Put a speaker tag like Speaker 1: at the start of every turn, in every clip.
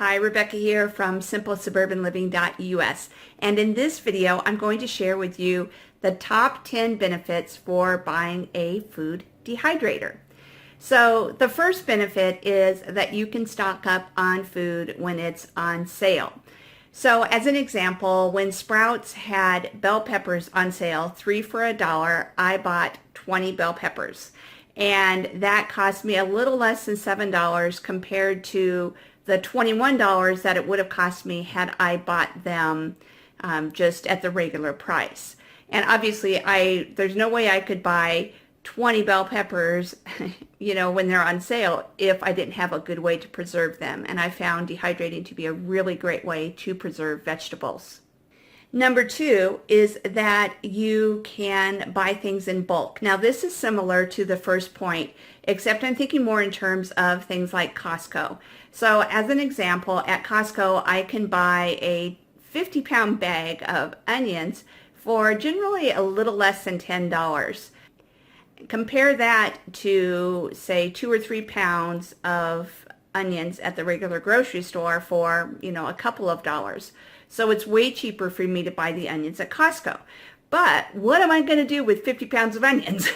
Speaker 1: Hi, Rebecca here from simplesuburbanliving.us, and in this video I'm going to share with you the top 10 benefits for buying a food dehydrator. So the first benefit is that you can stock up on food when it's on sale. So as an example, when Sprouts had bell peppers on sale, 3 for $1, I bought 20 bell peppers. And that cost me a little less than $7 compared to the $21 that it would have cost me had I bought them just at the regular price. And obviously there's no way I could buy 20 bell peppers, when they're on sale if I didn't have a good way to preserve them. And I found dehydrating to be a really great way to preserve vegetables. Number two is that you can buy things in bulk. Now this is similar to the first point, except I'm thinking more in terms of things like Costco. So as an example, at Costco I can buy a 50-pound bag of onions for generally a little less than $10. Compare that to, say, 2 or 3 pounds of onions at the regular grocery store for, a couple of dollars. So it's way cheaper for me to buy the onions at Costco. But what am I going to do with 50 pounds of onions?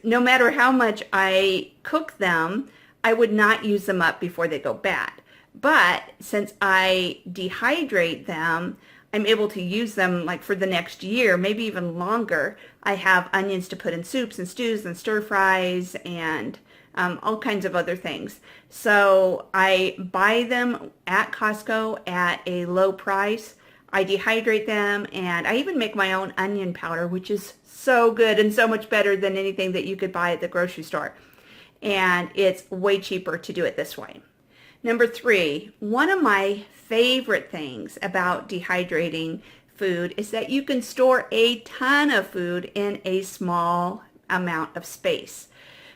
Speaker 1: No matter how much I cook them, I would not use them up before they go bad. But since I dehydrate them, I'm able to use them like for the next year, maybe even longer. I have onions to put in soups and stews and stir fries and all kinds of other things. So I buy them at Costco at a low price. I dehydrate them, and I even make my own onion powder, which is so good and so much better than anything that you could buy at the grocery store. And it's way cheaper to do it this way. Number three, one of my favorite things about dehydrating food is that you can store a ton of food in a small amount of space.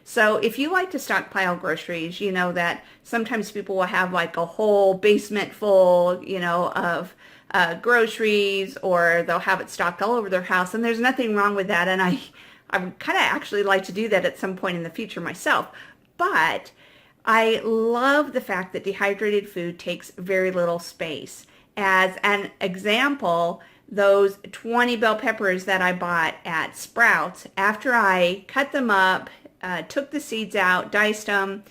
Speaker 1: So if you like to stockpile groceries, you know that sometimes people will have like a whole basement full, of groceries, or they'll have it stocked all over their house, and there's nothing wrong with that. And I would kind of actually like to do that at some point in the future myself. But I love the fact that dehydrated food takes very little space. As an example, those 20 bell peppers that I bought at Sprouts, after I cut them up, took the seeds out, diced them,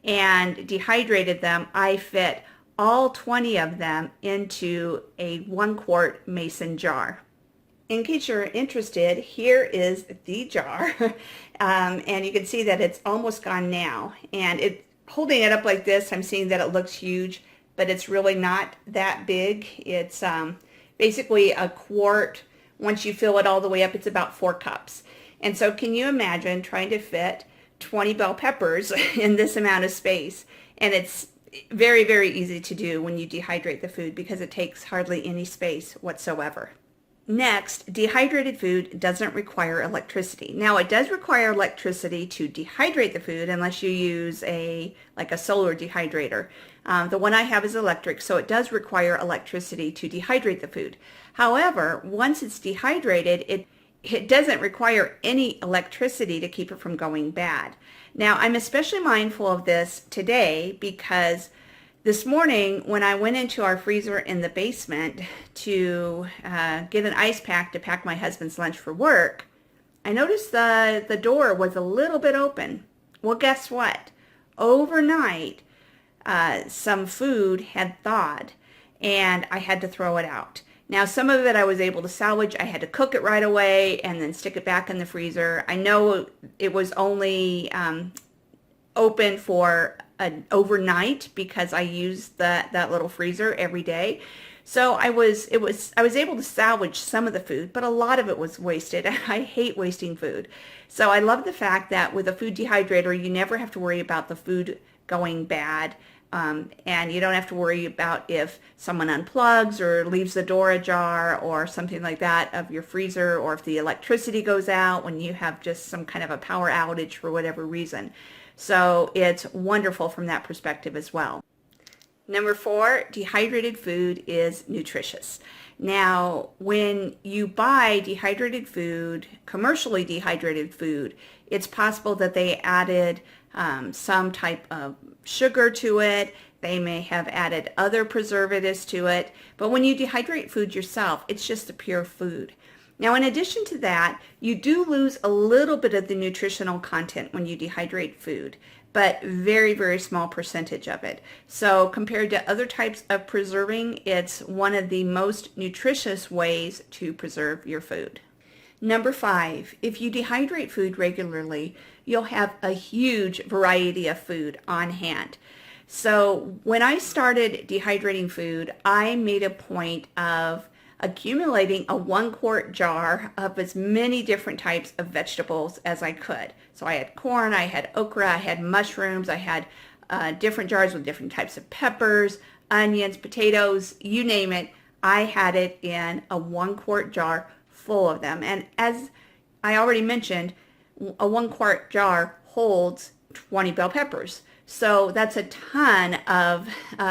Speaker 1: and dehydrated them, I fit all 20 of them into a 1-quart mason jar. In case you're interested, here is the jar, and you can see that it's almost gone now. And holding it up like this, I'm seeing that it looks huge, but it's really not that big. It's basically a quart. Once you fill it all the way up, it's about 4 cups. And so can you imagine trying to fit 20 bell peppers in this amount of space? And it's very, very easy to do when you dehydrate the food because it takes hardly any space whatsoever. Next, dehydrated food doesn't require electricity. Now, it does require electricity to dehydrate the food unless you use like a solar dehydrator. The one I have is electric, so it does require electricity to dehydrate the food. However, once it's dehydrated, it doesn't require any electricity to keep it from going bad. Now, I'm especially mindful of this today because this morning, when I went into our freezer in the basement to get an ice pack to pack my husband's lunch for work, I noticed the door was a little bit open. Well, guess what? Overnight, some food had thawed, and I had to throw it out. Now, some of it I was able to salvage. I had to cook it right away and then stick it back in the freezer. I know it was only open for an overnight because I used that little freezer every day. So I was able to salvage some of the food, but a lot of it was wasted. I hate wasting food. So I love the fact that with a food dehydrator, you never have to worry about the food going bad. And you don't have to worry about if someone unplugs or leaves the door ajar or something like that of your freezer, or if the electricity goes out when you have just some kind of a power outage for whatever reason. So it's wonderful from that perspective as well. Number 4, dehydrated food is nutritious. Now, when you buy dehydrated food, commercially dehydrated food, it's possible that they added some type of sugar to it. They may have added other preservatives to it. But when you dehydrate food yourself, it's just the pure food. Now, in addition to that, you do lose a little bit of the nutritional content when you dehydrate food, but very, very small percentage of it. So compared to other types of preserving, it's one of the most nutritious ways to preserve your food. Number 5, if you dehydrate food regularly, you'll have a huge variety of food on hand. So when I started dehydrating food, I made a point of accumulating a 1-quart jar of as many different types of vegetables as I could. So I had corn, I had okra, I had mushrooms, I had different jars with different types of peppers, onions, potatoes, you name it. I had it in a 1-quart jar full of them. And as I already mentioned, a 1-quart jar holds 20 bell peppers. So that's a ton of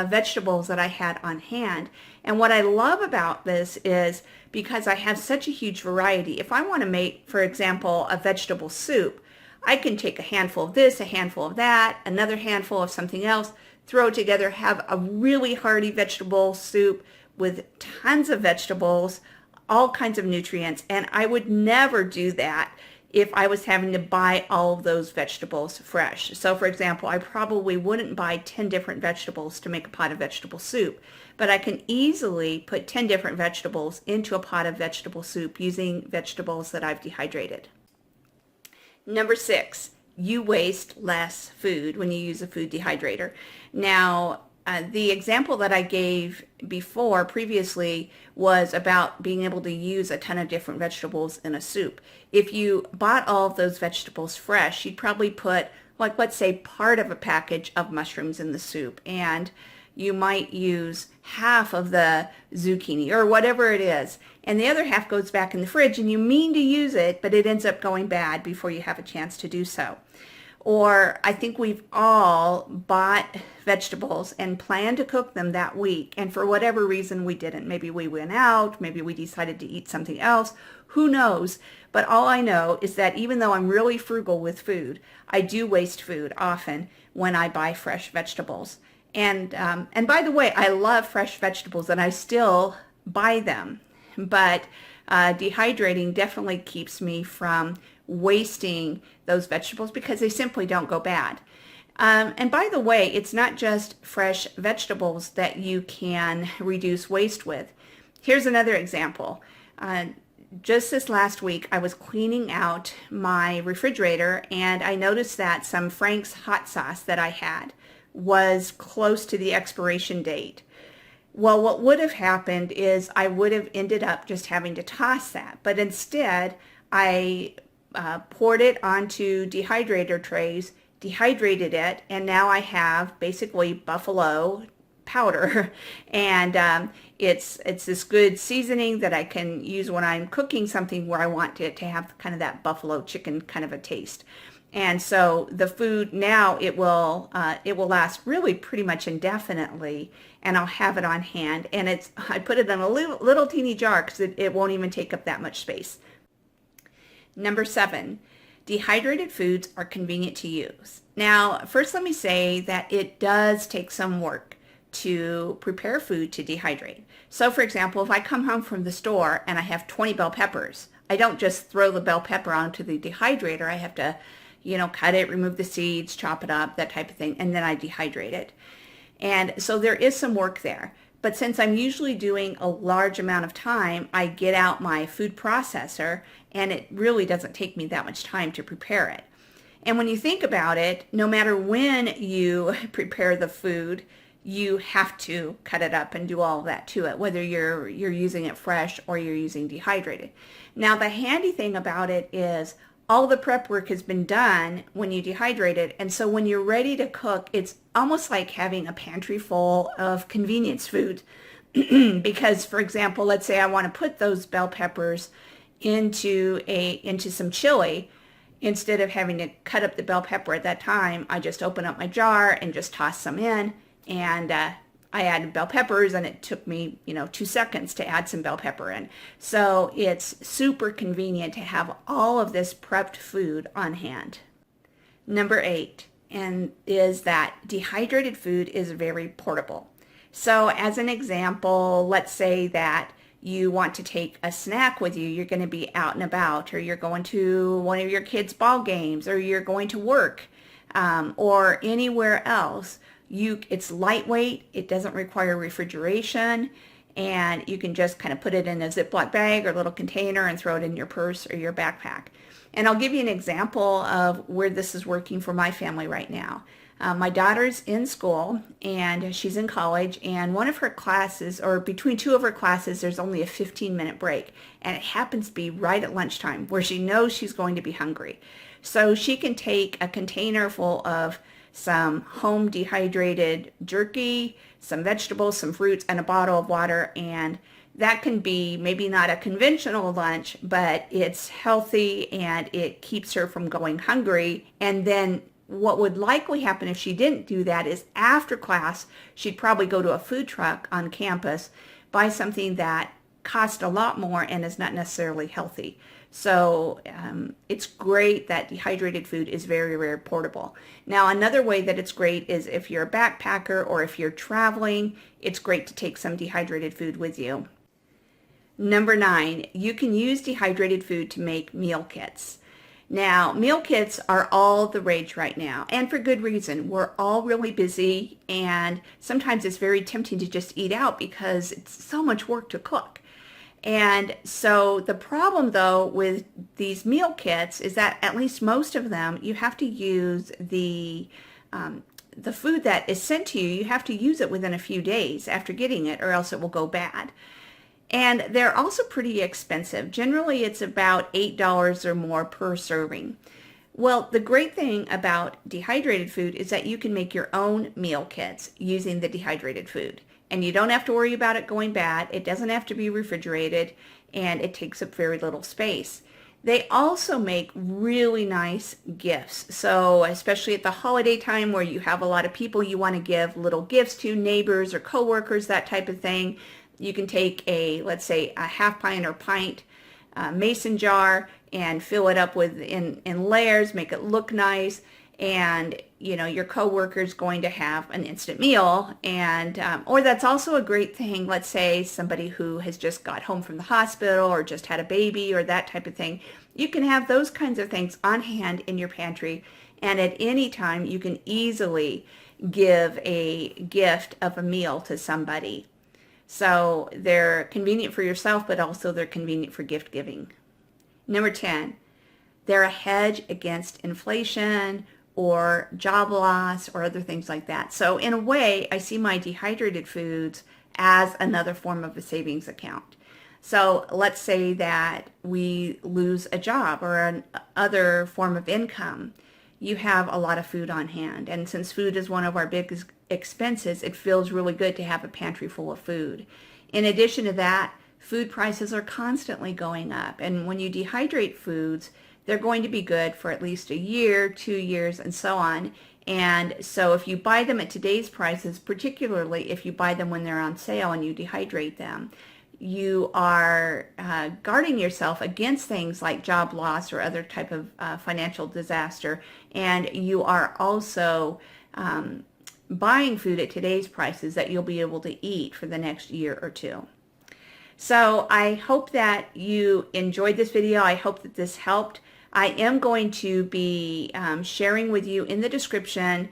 Speaker 1: vegetables that I had on hand. And what I love about this is because I have such a huge variety, if I want to make, for example, a vegetable soup, I can take a handful of this, a handful of that, another handful of something else, throw it together, have a really hearty vegetable soup with tons of vegetables, all kinds of nutrients. And I would never do that if I was having to buy all of those vegetables fresh. So for example, I probably wouldn't buy 10 different vegetables to make a pot of vegetable soup, but I can easily put 10 different vegetables into a pot of vegetable soup using vegetables that I've dehydrated. Number 6, you waste less food when you use a food dehydrator. Now, the example that I gave previously was about being able to use a ton of different vegetables in a soup. If you bought all of those vegetables fresh, you'd probably put, like, let's say part of a package of mushrooms in the soup, and you might use half of the zucchini or whatever it is, and the other half goes back in the fridge, and you mean to use it, but it ends up going bad before you have a chance to do so. Or I think we've all bought vegetables and planned to cook them that week, and for whatever reason we didn't. Maybe we went out, maybe we decided to eat something else, who knows? But all I know is that even though I'm really frugal with food, I do waste food often when I buy fresh vegetables. And by the way, I love fresh vegetables and I still buy them, but dehydrating definitely keeps me from wasting those vegetables because they simply don't go bad. And by the way, it's not just fresh vegetables that you can reduce waste with. Here's another example. Just this last week, I was cleaning out my refrigerator and I noticed that some Frank's hot sauce that I had was close to the expiration date. Well, what would have happened is I would have ended up just having to toss that. But instead, I poured it onto dehydrator trays, dehydrated it, and now I have basically buffalo powder. And it's this good seasoning that I can use when I'm cooking something where I want it to have kind of that buffalo chicken kind of a taste. And so the food now, it will last really pretty much indefinitely, and I'll have it on hand. And I put it in a little teeny jar because it won't even take up that much space. Number 7, dehydrated foods are convenient to use. Now, first let me say that it does take some work to prepare food to dehydrate. So for example, if I come home from the store and I have 20 bell peppers, I don't just throw the bell pepper onto the dehydrator. I have to cut it, remove the seeds, chop it up, that type of thing, and then I dehydrate it. And so there is some work there. But since I'm usually doing a large amount of time, I get out my food processor, and it really doesn't take me that much time to prepare it. And when you think about it, no matter when you prepare the food, you have to cut it up and do all of that to it, whether you're using it fresh or you're using dehydrated. Now, the handy thing about it is all the prep work has been done when you dehydrate it, and so when you're ready to cook, it's almost like having a pantry full of convenience food. Because, for example, let's say I want to put those bell peppers into some chili. Instead of having to cut up the bell pepper at that time, I just open up my jar and just toss some in, and I added bell peppers, and it took me 2 seconds to add some bell pepper in. So it's super convenient to have all of this prepped food on hand. Number 8, and is that dehydrated food is very portable. So as an example, let's say that you want to take a snack with you. You're going to be out and about, or you're going to one of your kids' ball games, or you're going to work, or anywhere else. It's lightweight. It doesn't require refrigeration, and you can just kind of put it in a Ziploc bag or little container and throw it in your purse or your backpack. And I'll give you an example of where this is working for my family right now. My daughter's in school and she's in college, and one of her classes, or between two of her classes, there's only a 15-minute break, and it happens to be right at lunchtime where she knows she's going to be hungry. So she can take a container full of some home dehydrated jerky, some vegetables, some fruits, and a bottle of water, and that can be maybe not a conventional lunch, but it's healthy and it keeps her from going hungry. And then what would likely happen if she didn't do that is after class, she'd probably go to a food truck on campus, buy something that costs a lot more and is not necessarily healthy. So it's great that dehydrated food is very, very portable. Now, another way that it's great is if you're a backpacker or if you're traveling, it's great to take some dehydrated food with you. Number 9, you can use dehydrated food to make meal kits. Now, meal kits are all the rage right now, and for good reason. We're all really busy, and sometimes it's very tempting to just eat out because it's so much work to cook. And so the problem, though, with these meal kits is that at least most of them, you have to use the food that is sent to you. You have to use it within a few days after getting it, or else it will go bad. And they're also pretty expensive. Generally, it's about $8 or more per serving. Well, the great thing about dehydrated food is that you can make your own meal kits using the dehydrated food. And you don't have to worry about it going bad. It doesn't have to be refrigerated, and it takes up very little space. They also make really nice gifts. So especially at the holiday time where you have a lot of people you want to give little gifts to, neighbors or coworkers, that type of thing. You can take let's say a half pint or pint mason jar and fill it up with in layers, make it look nice, and your coworker's going to have an instant meal. And or that's also a great thing. Let's say somebody who has just got home from the hospital or just had a baby or that type of thing. You can have those kinds of things on hand in your pantry, and at any time you can easily give a gift of a meal to somebody. So they're convenient for yourself, but also they're convenient for gift giving. Number 10, they're a hedge against inflation or job loss or other things like that. So in a way, I see my dehydrated foods as another form of a savings account. So let's say that we lose a job or another form of income. You have a lot of food on hand. And since food is one of our biggest expenses, it feels really good to have a pantry full of food. In addition to that, food prices are constantly going up. And when you dehydrate foods, they're going to be good for at least a year, 2 years, and so on. And so if you buy them at today's prices, particularly if you buy them when they're on sale and you dehydrate them, you are guarding yourself against things like job loss or other type of financial disaster. And you are also buying food at today's prices that you'll be able to eat for the next year or two. So I hope that you enjoyed this video. I hope that this helped. I am going to be sharing with you in the description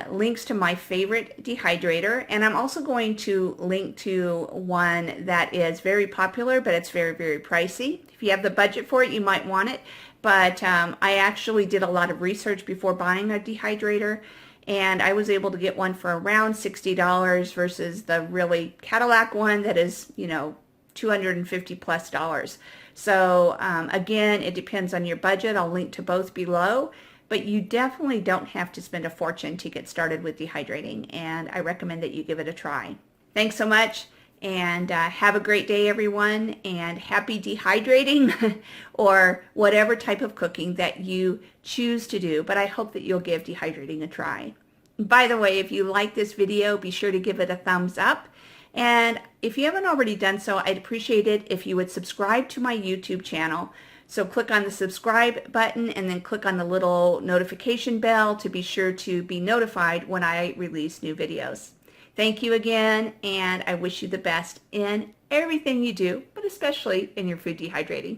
Speaker 1: links to my favorite dehydrator, and I'm also going to link to one that is very popular, but it's very, very pricey. If you have the budget for it, you might want it, but I actually did a lot of research before buying a dehydrator, and I was able to get one for around $60 versus the really Cadillac one that is, $250+. So again, it depends on your budget. I'll link to both below. But you definitely don't have to spend a fortune to get started with dehydrating, and I recommend that you give it a try. Thanks so much, and have a great day, everyone, and happy dehydrating or whatever type of cooking that you choose to do, but I hope that you'll give dehydrating a try. By the way, if you like this video, be sure to give it a thumbs up, and if you haven't already done so, I'd appreciate it if you would subscribe to my YouTube channel So click on the subscribe button and then click on the little notification bell to be sure to be notified when I release new videos. Thank you again, and I wish you the best in everything you do, but especially in your food dehydrating.